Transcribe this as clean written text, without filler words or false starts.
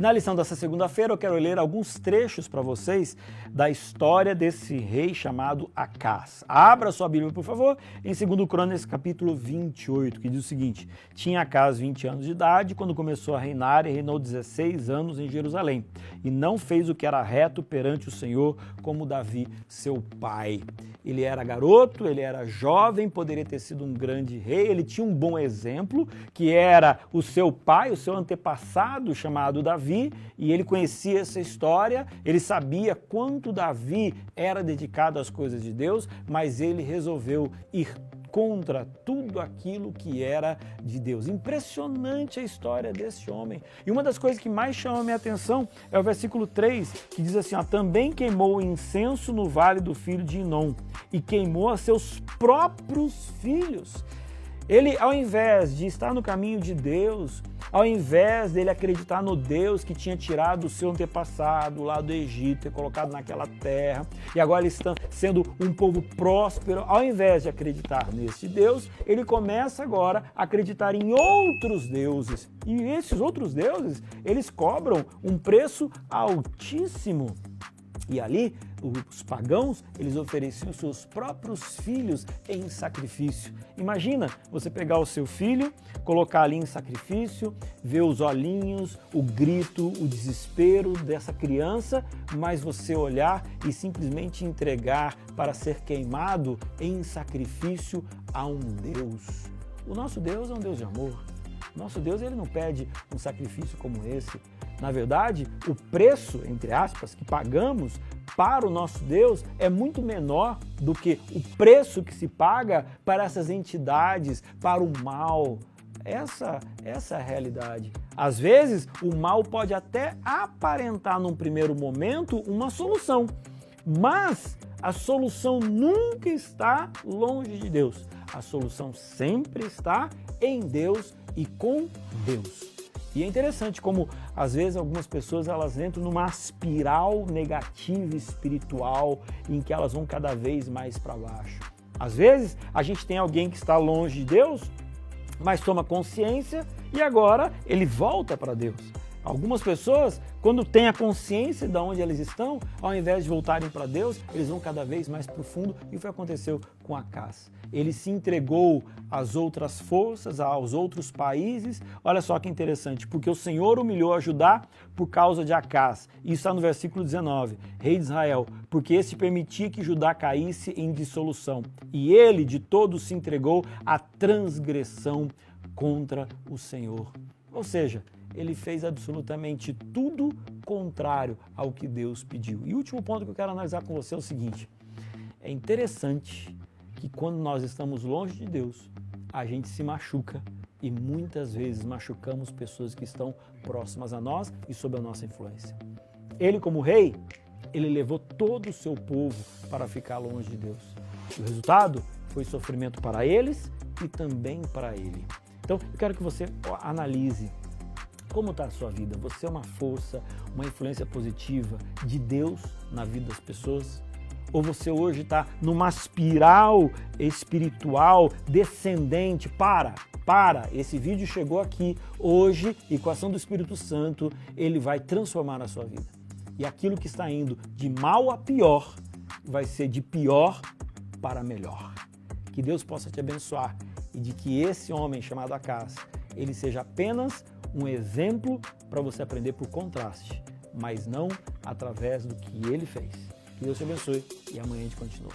E na lição dessa segunda-feira eu quero ler alguns trechos para vocês da história desse rei chamado Acás. Abra sua Bíblia, por favor, em 2 Crônicas, capítulo 28, que diz o seguinte: tinha Acás 20 anos de idade quando começou a reinar e reinou 16 anos em Jerusalém. E não fez o que era reto perante o Senhor, como Davi, seu pai. Ele era garoto, ele era jovem, poderia ter sido um grande rei, ele tinha um bom exemplo, que era o seu pai, o seu antepassado chamado Davi, e ele conhecia essa história, ele sabia quanto Davi era dedicado às coisas de Deus, mas ele resolveu ir contra tudo aquilo que era de Deus. Impressionante a história desse homem. E uma das coisas que mais chama a minha atenção é o versículo 3, que diz assim, também queimou incenso no vale do filho de Inom e queimou a seus próprios filhos. Ele, ao invés de estar no caminho de Deus, ao invés dele acreditar no Deus que tinha tirado o seu antepassado lá do Egito e colocado naquela terra, e agora eles estão sendo um povo próspero, ao invés de acreditar nesse Deus, ele começa agora a acreditar em outros deuses. E esses outros deuses, eles cobram um preço altíssimo. E ali, os pagãos, eles ofereciam seus próprios filhos em sacrifício. Imagina você pegar o seu filho, colocar ali em sacrifício, ver os olhinhos, o grito, o desespero dessa criança, mas você olhar e simplesmente entregar para ser queimado em sacrifício a um Deus. O nosso Deus é um Deus de amor. O nosso Deus, ele não pede um sacrifício como esse. Na verdade, o preço, entre aspas, que pagamos para o nosso Deus é muito menor do que o preço que se paga para essas entidades, para o mal. Essa é a realidade. Às vezes, o mal pode até aparentar num primeiro momento uma solução, mas a solução nunca está longe de Deus. A solução sempre está em Deus e com Deus. E é interessante como, às vezes, algumas pessoas elas entram numa espiral negativa espiritual em que elas vão cada vez mais para baixo. Às vezes, a gente tem alguém que está longe de Deus, mas toma consciência e agora ele volta para Deus. Algumas pessoas, quando têm a consciência de onde eles estão, ao invés de voltarem para Deus, eles vão cada vez mais profundo, e foi o que aconteceu com Acás. Ele se entregou às outras forças, aos outros países. Olha só que interessante, porque o Senhor humilhou a Judá por causa de Acás. Isso está no versículo 19, rei de Israel, porque esse permitia que Judá caísse em dissolução. E ele de todo se entregou à transgressão contra o Senhor. Ou seja, ele fez absolutamente tudo contrário ao que Deus pediu. E o último ponto que eu quero analisar com você é o seguinte: é interessante que quando nós estamos longe de Deus, a gente se machuca e muitas vezes machucamos pessoas que estão próximas a nós e sob a nossa influência. Ele, como rei, ele levou todo o seu povo para ficar longe de Deus. E o resultado foi sofrimento para eles e também para ele. Então, eu quero que você analise como está a sua vida. Você é uma força, uma influência positiva de Deus na vida das pessoas? Ou você hoje está numa espiral espiritual descendente? Para! Esse vídeo chegou aqui hoje e com a ação do Espírito Santo, ele vai transformar a sua vida. E aquilo que está indo de mal a pior, vai ser de pior para melhor. Que Deus possa te abençoar e de que esse homem chamado Acás, ele seja apenas um exemplo para você aprender por contraste, mas não através do que ele fez. Que Deus te abençoe e amanhã a gente continua.